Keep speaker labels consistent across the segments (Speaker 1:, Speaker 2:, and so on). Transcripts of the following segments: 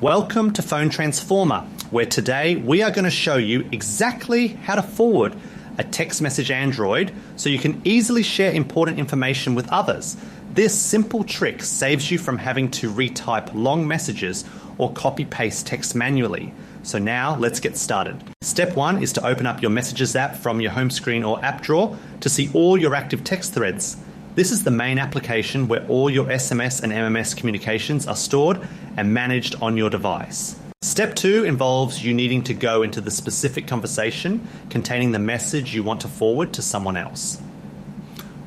Speaker 1: Welcome to Phone Transformer, where today we are going to show you exactly how to forward a text message Android so you can easily share important information with others. This simple trick saves you from having to retype long messages or copy-paste text manually. So now let's get started. Step 1 is to open up your Messages app from your home screen or app drawer to see all your active text threads. This is the main application where all your SMS and MMS communications are stored and managed on your device. Step 2 involves you needing to go into the specific conversation containing the message you want to forward to someone else.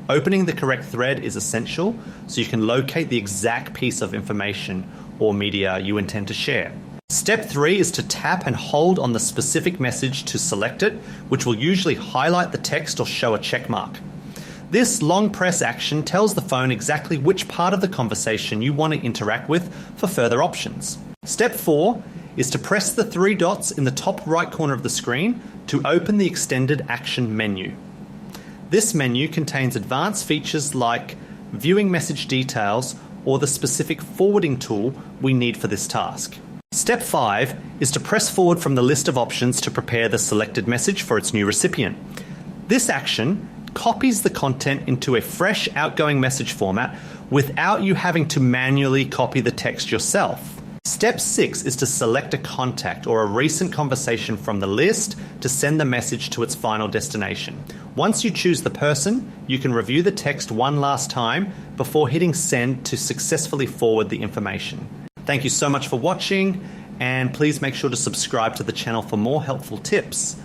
Speaker 1: Opening the correct thread is essential so you can locate the exact piece of information or media you intend to share. Step 3 is to tap and hold on the specific message to select it, which will usually highlight the text or show a check mark. This long press action tells the phone exactly which part of the conversation you want to interact with for further options. Step 4 is to press the 3 dots in the top right corner of the screen to open the extended action menu. This menu contains advanced features like viewing message details or the specific forwarding tool we need for this task. Step 5 is to press forward from the list of options to prepare the selected message for its new recipient. This action copies the content into a fresh outgoing message format without you having to manually copy the text yourself. Step 6 is to select a contact or a recent conversation from the list to send the message to its final destination. Once you choose the person, you can review the text one last time before hitting send to successfully forward the information. Thank you so much for watching, and please make sure to subscribe to the channel for more helpful tips.